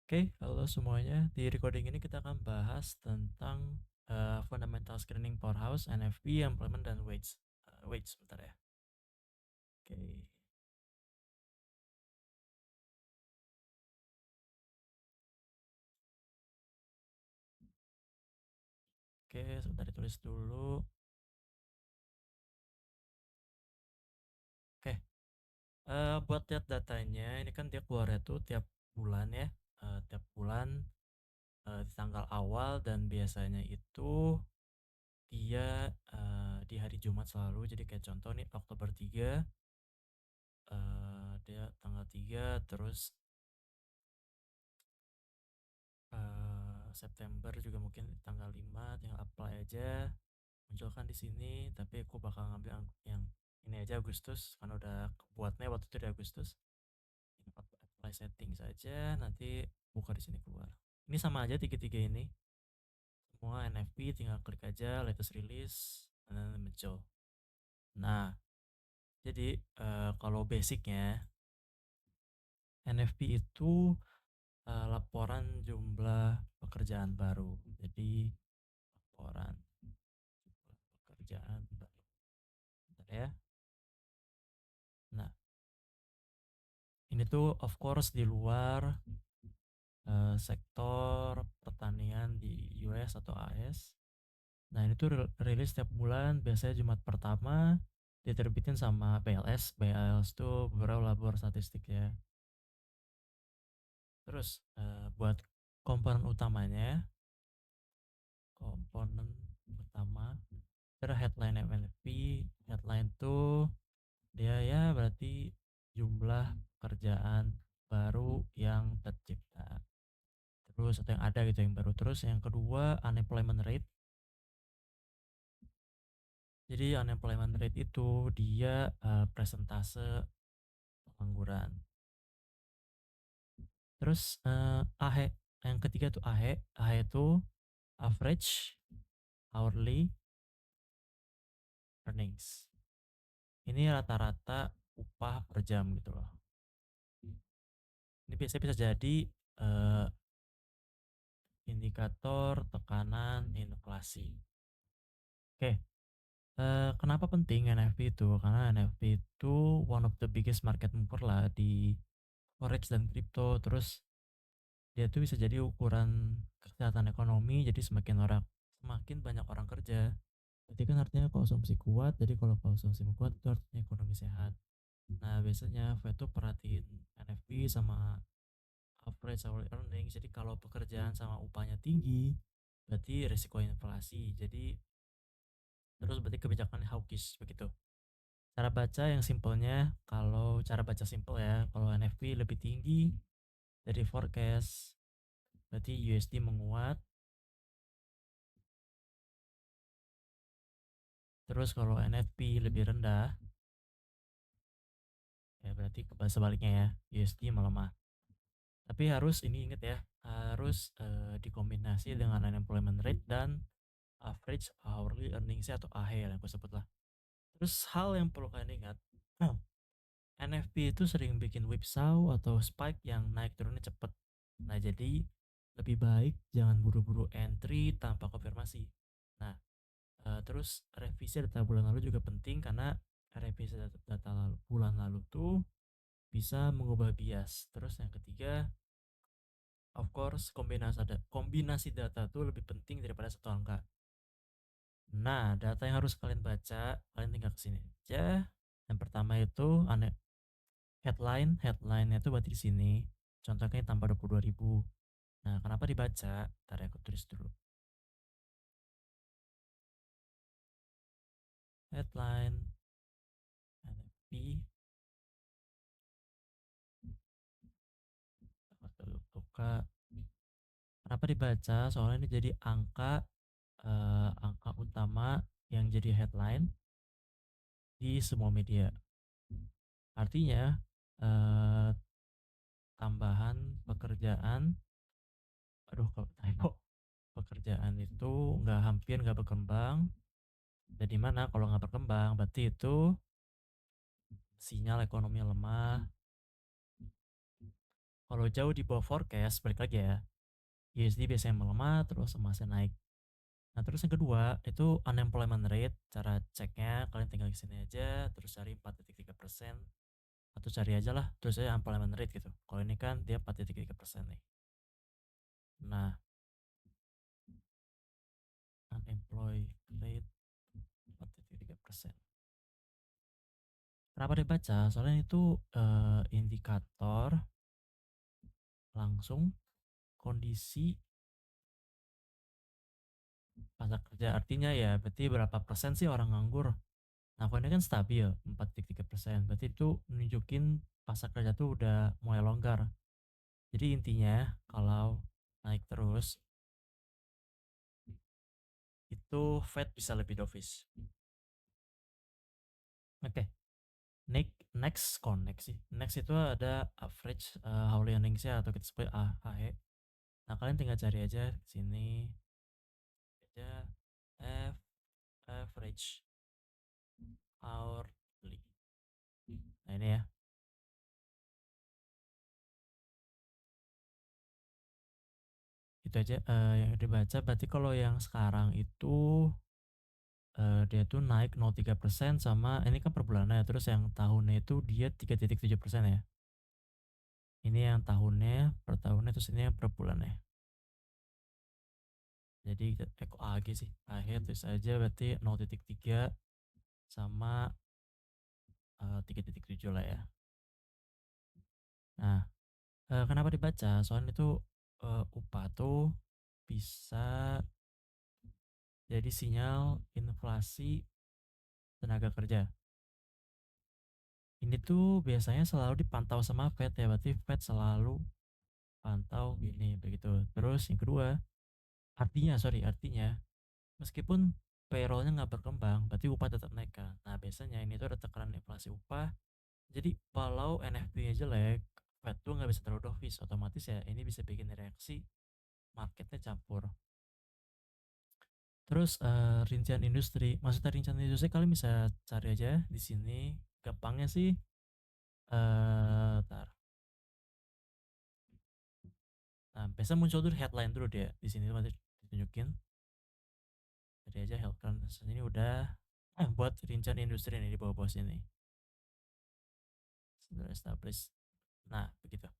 Oke, halo semuanya. Di recording ini kita akan bahas tentang fundamental screening powerhouse, NFP, employment dan wage. Wage sebentar ya. Oke, oke, sebentar ditulis dulu. Oke, buat lihat datanya, ini kan dia keluarnya tuh tiap bulan ya, tiap bulan di tanggal awal dan biasanya itu dia di hari Jumat selalu. Jadi kayak contoh nih Oktober 3, dia tanggal 3, terus September juga mungkin tanggal 5, tinggal apply aja, munculkan di sini, tapi aku bakal ngambil yang ini aja Agustus, karena udah buatnya waktu itu di Agustus. Ini apply setting saja, nanti buka di sini keluar. Ini sama aja tiga-tiga ini, semua NFP, tinggal klik aja latest release, dan muncul. Nah, jadi kalau basicnya, NFP itu laporan jumlah pekerjaan baru. Jadi laporan pekerjaan baru. Bentar ya. Nah, ini tuh of course di luar sektor pertanian di US atau AS. Nah, ini tuh rilis setiap bulan, biasanya Jumat pertama, diterbitin sama BLS. BLS tuh Bureau Labor Statistik ya. Terus buat komponen utamanya, komponen utama ada headline MLP. Headline tuh dia ya berarti jumlah kerjaan baru yang tercipta. Terus atau yang ada gitu yang baru. Terus yang kedua unemployment rate. Jadi unemployment rate itu dia presentase pengangguran. Terus AHE, yang ketiga tuh AHE. AHE itu average hourly earnings. Ini rata-rata upah per jam gitu loh. Ini biasanya bisa jadi eh, indikator tekanan inflasi. Oke, kenapa penting NFP itu? Karena NFP itu one of the biggest market mover lah di forex dan crypto. Terus dia tuh bisa jadi ukuran kesehatan ekonomi. Jadi semakin banyak orang kerja, berarti kan artinya konsumsi kuat. Jadi kalau konsumsi kuat itu artinya ekonomi sehat. Nah, biasanya Fed tuh perhatiin NFP sama average hourly earnings. Jadi kalau pekerjaan sama upahnya tinggi, berarti resiko inflasi. Jadi terus berarti kebijakan hawkish begitu. Cara baca yang simpelnya, kalau cara baca simpel ya, kalau NFP lebih tinggi dari forecast, berarti USD menguat. Terus kalau NFP lebih rendah, ya berarti sebaliknya ya, USD melemah. Tapi harus ini inget ya, harus dikombinasi dengan unemployment rate dan average hourly earnings atau AHE yang aku sebut lah. Terus hal yang perlu kalian ingat, NFP itu sering bikin whipsaw atau spike yang naik turunnya cepet. Nah, jadi lebih baik jangan buru-buru entry tanpa konfirmasi. Nah, terus revisi data bulan lalu juga penting karena revisi data bulan lalu tuh bisa mengubah bias. Terus yang ketiga, of course, kombinasi data tuh lebih penting daripada satu angka. Nah, data yang harus kalian baca, kalian tinggal kesini aja. Yang pertama itu headline itu berarti di sini. Contohnya tambah 22.000. Nah, kenapa dibaca? Ntar ya, aku tulis dulu. Headline, NFP, buka. Kenapa dibaca? Soalnya ini jadi angka utama yang jadi headline di semua media. Artinya eh, tambahan pekerjaan, aduh kalau typo, pekerjaan itu hampir nggak berkembang. Jadi mana kalau nggak berkembang berarti itu sinyal ekonomi lemah. Kalau jauh di bawah forecast, balik lagi ya, USD biasanya melemah, terus emasnya naik. Nah, terus yang kedua, itu unemployment rate. Cara ceknya, kalian tinggal ke sini aja, terus cari 4,3%, atau cari aja lah, terus aja unemployment rate gitu. Kalau ini kan dia 4,3% nih. Nah, unemployed rate 4,3%. Kenapa dibaca? Soalnya itu indikator langsung kondisi pasar kerja. Artinya ya berarti berapa persen sih orang nganggur. Nah, kalau ini kan stabil 4,3%. Berarti itu nunjukin pasar kerja tuh udah mulai longgar. Jadi intinya kalau naik terus itu Fed bisa lebih dovish. Oke, next connect sih. Next itu ada average hourly earnings-nya atau kita sebut AHE. Nah, kalian tinggal cari aja di sini aja average hourly. Nah, ini ya. Itu aja yang dibaca. Berarti kalau yang sekarang itu dia tuh naik 0,3% sama ini kan per bulannya. Terus yang tahunnya itu dia 3,7% ya. Ini yang tahunnya per tahunnya, terus ini yang per bulannya. Jadi kok AG sih? AG terus aja berarti 0,3 sama 3,7 lah ya. Nah, kenapa dibaca? Soalnya itu upah tuh bisa jadi sinyal inflasi tenaga kerja. Ini tuh biasanya selalu dipantau sama Fed ya, berarti Fed selalu pantau gini begitu. Terus yang kedua, artinya meskipun payrollnya nggak berkembang, berarti upah tetap naik kan. Nah, biasanya ini tuh ada tekanan inflasi upah. Jadi kalau NFP-nya jelek, Fed tuh nggak bisa terlalu dovish, otomatis ya ini bisa bikin reaksi marketnya campur. Terus rincian industri, maksudnya rincian industri kalian bisa cari aja di sini. Gampangnya sih, tar. Nah, biasa muncul dulu headline dulu dia di sini nanti ditunjukin. Tadi aja headline ini udah buat rincian industri ini di bawah-bawah sini. Sudah established. Nah, begitu.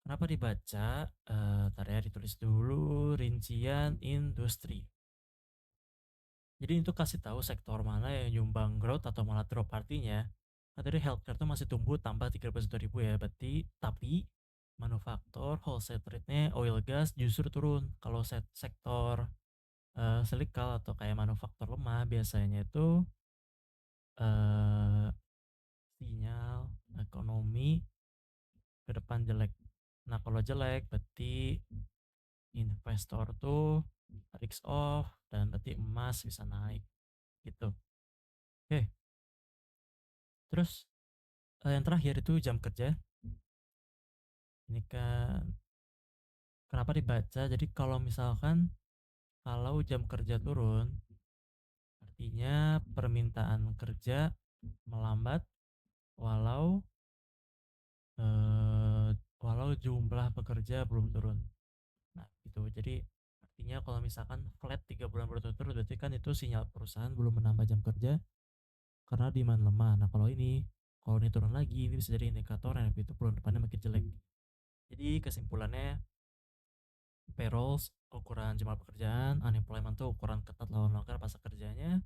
Kenapa dibaca? Tar ya ditulis dulu rincian industri. Jadi itu kasih tahu sektor mana yang nyumbang growth atau malah drop, artinya. Nah, tadi healthcare tuh masih tumbuh tambah 13.000 ya, berarti tapi manufaktur wholesale trade-nya oil gas justru turun. Kalau sektor cyclical atau kayak manufaktur lemah biasanya itu eh, sinyal ekonomi ke depan jelek. Nah, kalau jelek berarti investor tuh risk off dan berarti emas bisa naik gitu. Oke, terus yang terakhir itu jam kerja. Ini kan kenapa dibaca? Jadi kalau misalkan kalau jam kerja turun, artinya permintaan kerja melambat walau eh, walau jumlah pekerja belum turun. Nah, gitu. Jadi artinya kalau misalkan flat 3 bulan berturut-turut berarti kan itu sinyal perusahaan belum menambah jam kerja karena demand lemah. Nah, kalau ini turun lagi, ini bisa jadi indikator NFP itu bulan depannya makin jelek. Jadi kesimpulannya, payrolls ukuran jumlah pekerjaan, unemployment tuh ukuran ketat lawan longgar pasar kerjanya,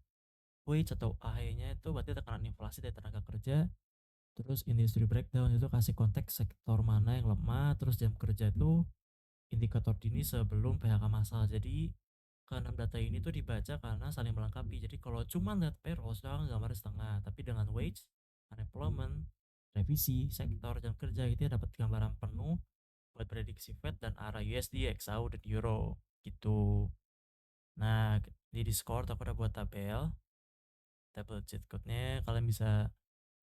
wage atau AH-nya itu berarti tekanan inflasi dari tenaga kerja. Terus industri breakdown itu kasih konteks sektor mana yang lemah, terus jam kerja itu indikator dini sebelum PHK massal. Jadi keenam data ini tuh dibaca karena saling melengkapi. Jadi kalau cuma lihat payroll, sekarang gambar setengah. Tapi dengan wage, unemployment, revisi, sektor jam kerja itu ya dapat gambaran penuh buat prediksi Fed dan arah USD, XAU, dan Euro gitu. Nah, di Discord aku udah buat tabel cheat code-nya. Kalian bisa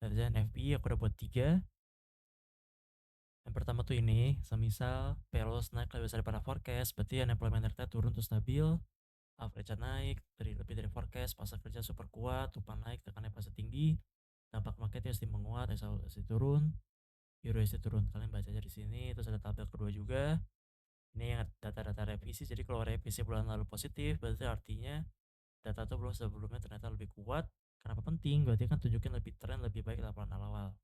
lihat aja NFP, aku udah buat 3. Yang pertama tuh ini, semisal payroll naik lebih besar daripada forecast, berarti unemployment rate turun tuh stabil, average naik, lebih dari forecast, pasar kerja super kuat, upah naik, tekanan pasar tinggi, dampak market USD menguat, SLC turun. euro USD turun. Kalian baca aja di sini, terus ada tabel kedua juga. Ini yang data-data revisi. Jadi kalau revisi bulan lalu positif, berarti artinya data tuh belum sebelumnya ternyata lebih kuat. Kenapa penting? Berarti kan tunjukin lebih tren lebih baik laporan awal.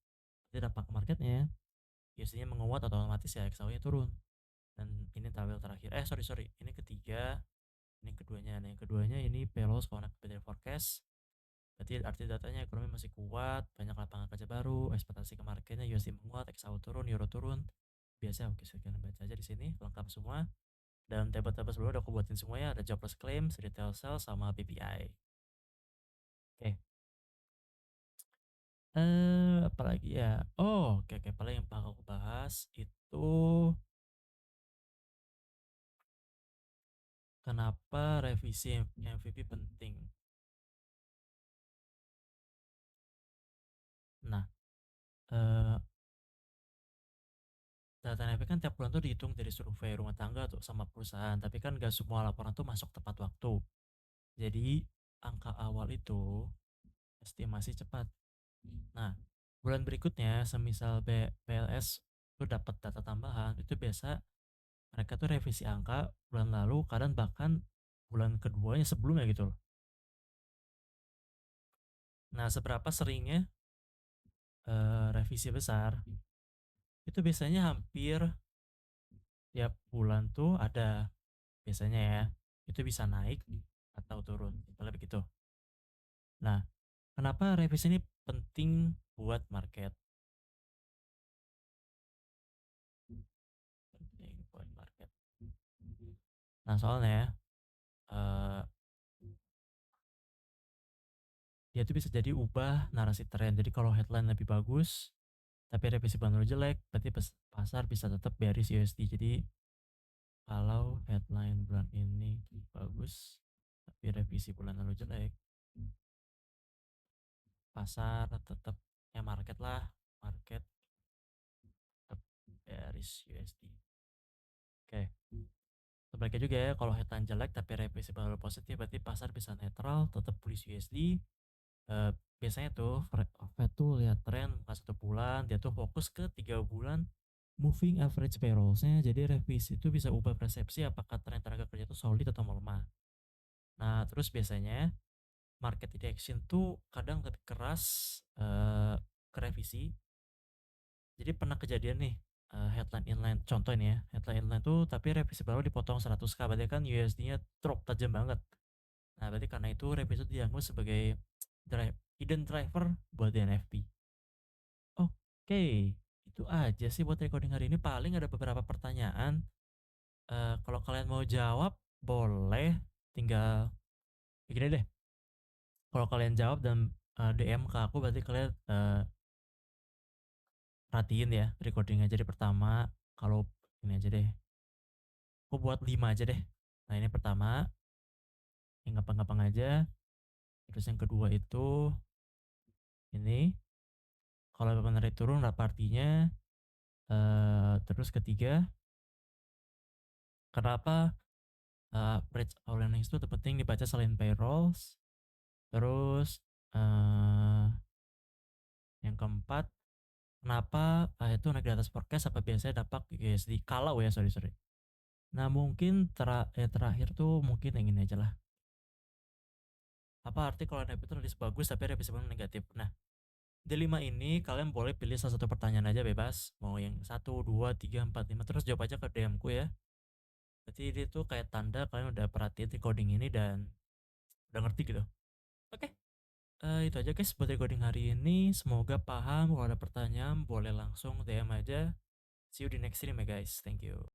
Jadi dampak marketnya biasanya menguat atau otomatis ya XAU-nya turun. Dan ini tabel terakhir. Sorry. Ini ketiga. Ini keduanya. Nah, yang keduanya ini payrolls connect with the forecast. Berarti arti datanya ekonomi masih kuat, banyak lapangan kerja baru, ekspektasi ke marketnya USD menguat, XAU turun, euro turun. Biasa, oke, kalian baca aja di sini, lengkap semua. Dan tabel-tabel sebelumnya udah aku buatin semuanya, ada jobless claims, retail sales, sama PPI. Oke. Apalagi ya? Oh, oke. Paling yang bakal aku bahas itu kenapa revisi MVP penting. Nah, eh, data MVP kan tiap bulan tuh dihitung dari survei rumah tangga tuh sama perusahaan, tapi kan gak semua laporan tuh masuk tepat waktu. Jadi angka awal itu estimasi cepat. Nah, bulan berikutnya semisal BLS tuh dapat data tambahan, itu biasa mereka tuh revisi angka bulan lalu, kadang bahkan bulan keduanya sebelumnya gitu loh. Nah, seberapa seringnya revisi besar, itu biasanya hampir tiap bulan tuh ada, biasanya ya, itu bisa naik atau turun, kalau begitu. Nah, kenapa revisi ini penting buat market? Penting buat market. Nah, soalnya eh, dia tuh bisa jadi ubah narasi tren. Jadi kalau headline lebih bagus, tapi revisi bulan lalu jelek, berarti pasar bisa tetap bearish USD. Jadi kalau headline bulan ini bagus, tapi revisi bulan lalu jelek, pasar tetap ya market lah, market tetap bearish USD. Oke. Sebaliknya juga ya, kalau headline jelek tapi revisi bulan lalu positif, berarti pasar bisa netral, tetap bullish USD. Biasanya tuh Fed tuh lihat tren bukan 1 bulan, dia tuh fokus ke 3 bulan moving average payrolls-nya. Jadi revisi itu bisa ubah persepsi apakah tren tenaga kerja itu solid atau melemah. Nah, terus biasanya market reaction tuh kadang lebih keras ke revisi. Jadi pernah kejadian nih, headline inline, contoh ini ya, headline inline tuh tapi revisi baru dipotong 100K, berarti kan USD-nya drop tajam banget. Nah, berarti karena itu revisi itu dianggap sebagai hidden driver buat NFP. Oke, itu aja sih buat recording hari ini. Paling ada beberapa pertanyaan. Kalau kalian mau jawab, boleh. Tinggal gini deh. Kalau kalian jawab dan DM ke aku, berarti kalian perhatiin ya recordingnya. Jadi pertama, kalau ini aja deh. Aku buat 5 aja deh. Nah, ini pertama, yang gampang-gampang aja. Terus yang kedua itu, ini. Kalau benar turun, apa artinya? Terus ketiga, kenapa average earnings itu penting dibaca selain payrolls. Terus yang keempat, kenapa itu naik di atas forecast, apa biasanya dapat USD kalau ya, sorry. Nah, mungkin terakhir tuh mungkin yang ini aja lah. Apa arti kalau NFP itu rilis bagus tapi revisi negatif? Nah, di 5 ini kalian boleh pilih salah satu pertanyaan aja, bebas. Mau yang 1, 2, 3, 4, 5, terus jawab aja ke DM ku ya. Berarti itu kayak tanda kalian udah perhatiin recording ini dan udah ngerti gitu. Oke. Itu aja guys buat recording hari ini. Semoga paham. Kalau ada pertanyaan boleh langsung DM aja. See you di next stream ya guys. Thank you.